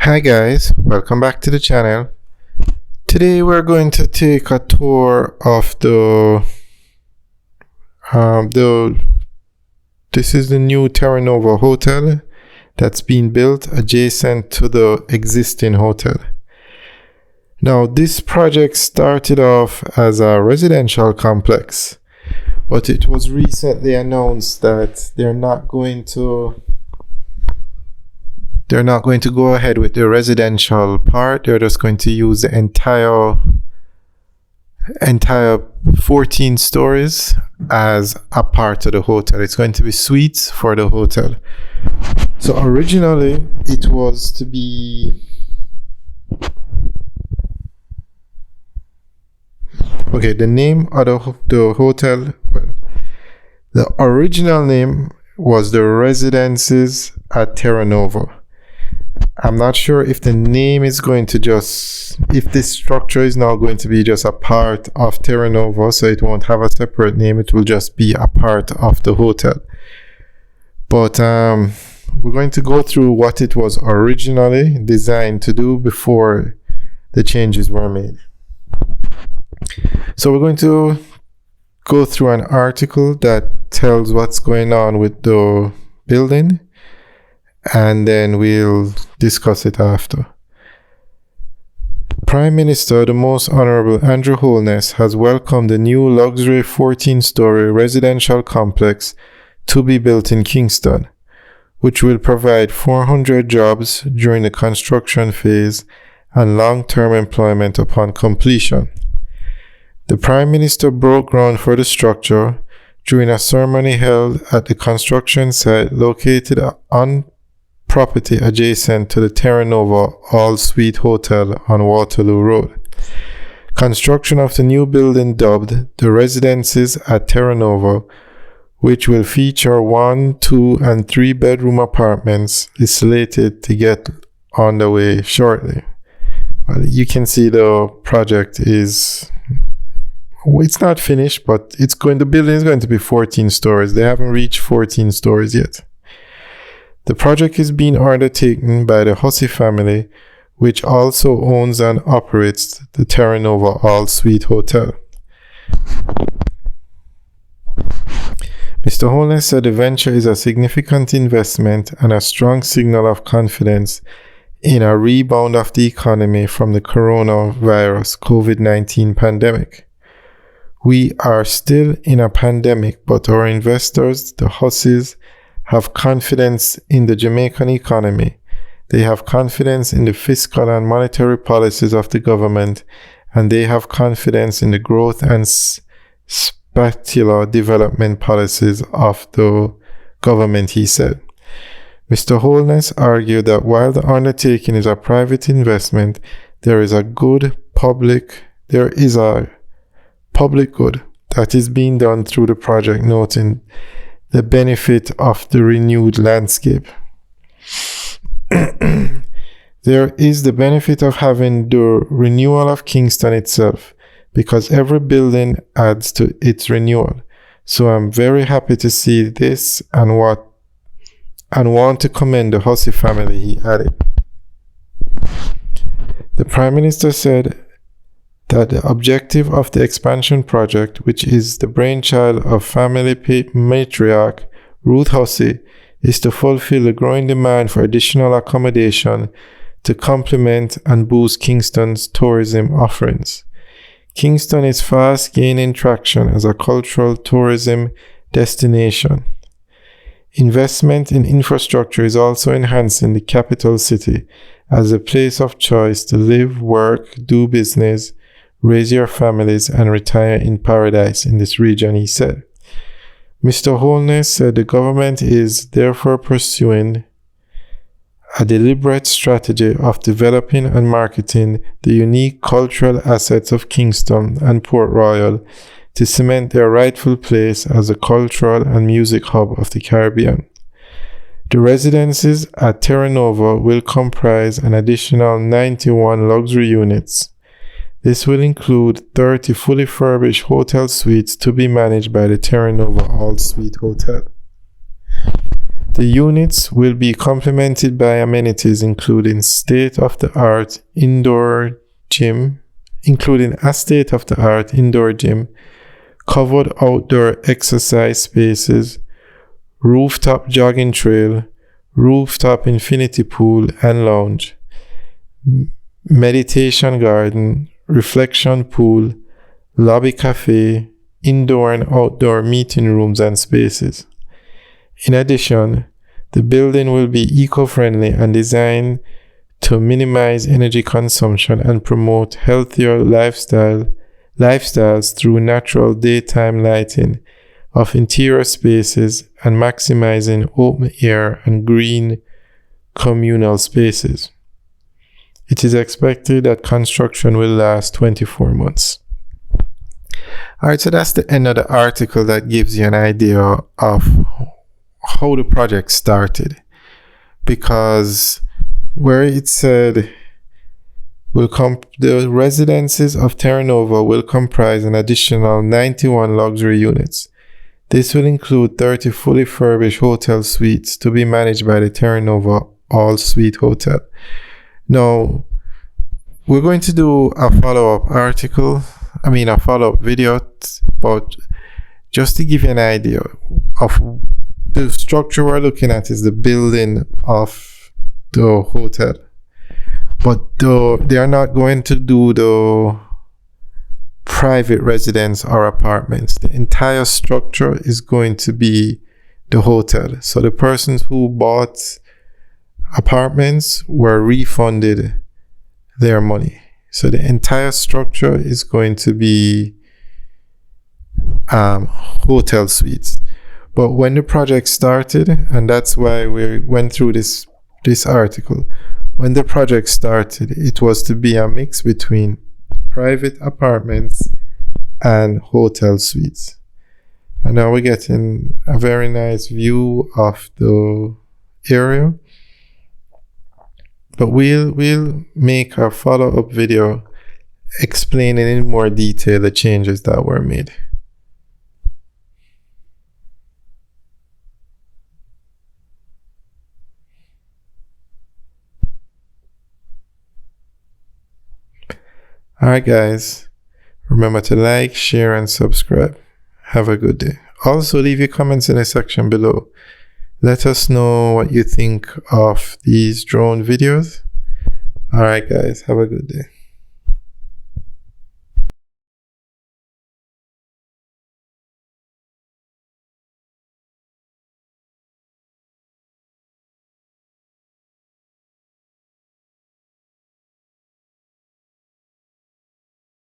Hi guys, welcome back to the channel. Today we're going to take a tour of this is the new Terra hotel that's being built adjacent to the existing hotel. Now this project started off as a residential complex, but it was recently announced that they're not going to go ahead with the residential part. They're just going to use the entire 14 stories as a part of the hotel. It's going to be suites for the hotel. So originally it was to be the name of the hotel, the original name was the Residences at Terra. I'm not sure if the name is going to if this structure is now going to be just a part of Terra, so it won't have a separate name. It will just be a part of the hotel. But we're going to go through what it was originally designed to do before the changes were made. So we're going to go through an article that tells what's going on with the building, and then we'll discuss it after. Prime Minister, the Most Honorable Andrew Holness, has welcomed the new luxury 14-story residential complex to be built in Kingston, which will provide 400 jobs during the construction phase and long-term employment upon completion. The Prime Minister broke ground for the structure during a ceremony held at the construction site located on property adjacent to the Terra All-Suite Hotel on Waterloo Road. Construction of the new building, dubbed the Residences at Terra, which will feature 1, 2, and 3 bedroom apartments, is slated to get underway shortly. Well, you can see the project it's not finished, but the building is going to be 14 stories. They haven't reached 14 stories yet. The project is being undertaken by the Hussey family, which also owns and operates the Terra All-Suite Hotel. Mr. Holness said the venture is a significant investment and a strong signal of confidence in a rebound of the economy from the coronavirus COVID-19 pandemic. We are still in a pandemic, but our investors, the Husseys, have confidence in the Jamaican economy. They have confidence in the fiscal and monetary policies of the government, and they have confidence in the growth and spatial development policies of the government, he said. Mr. Holness argued that while the undertaking is a private investment, there is a public good that is being done through the project, noting the benefit of the renewed landscape. There is the benefit of having the renewal of Kingston itself, because every building adds to its renewal. So I'm very happy to see this and want to commend the Hussey family, he added. The Prime Minister said that the objective of the expansion project, which is the brainchild of family matriarch Ruth Hussey, is to fulfill the growing demand for additional accommodation to complement and boost Kingston's tourism offerings. Kingston is fast gaining traction as a cultural tourism destination. Investment in infrastructure is also enhancing the capital city as a place of choice to live, work, do business, raise your families, and retire in paradise in this region, he said. Mr. Holness said the government is therefore pursuing a deliberate strategy of developing and marketing the unique cultural assets of Kingston and Port Royal to cement their rightful place as a cultural and music hub of the Caribbean. The Residences at Terra will comprise an additional 91 luxury units. This will include 30 fully furnished hotel suites to be managed by the Terra All-Suite Hotel. The units will be complemented by amenities including a state-of-the-art indoor gym, covered outdoor exercise spaces, rooftop jogging trail, rooftop infinity pool and lounge, meditation garden, reflection pool, lobby cafe, indoor and outdoor meeting rooms and spaces. In addition, the building will be eco-friendly and designed to minimize energy consumption and promote healthier lifestyles through natural daytime lighting of interior spaces and maximizing open air and green communal spaces. It is expected that construction will last 24 months. Alright, so that's the end of the article that gives you an idea of how the project started. Because where it said the residences of Terra will comprise an additional 91 luxury units. This will include 30 fully furnished hotel suites to be managed by the Terra All-Suite Hotel. Now, we're going to do a follow-up video, but just to give you an idea of the structure we're looking at is the building of the hotel. But they are not going to do the private residence or apartments. The entire structure is going to be the hotel. So the persons who bought apartments were refunded their money. So the entire structure is going to be hotel suites. But when the project started, and that's why we went through this article, when the project started, it was to be a mix between private apartments and hotel suites. And now we're getting a very nice view of the area. But we'll make a follow-up video explaining in more detail the changes that were made. Alright guys, remember to like, share and subscribe. Have a good day. Also leave your comments in the section below. Let us know what you think of these drone videos. Alright guys, have a good day.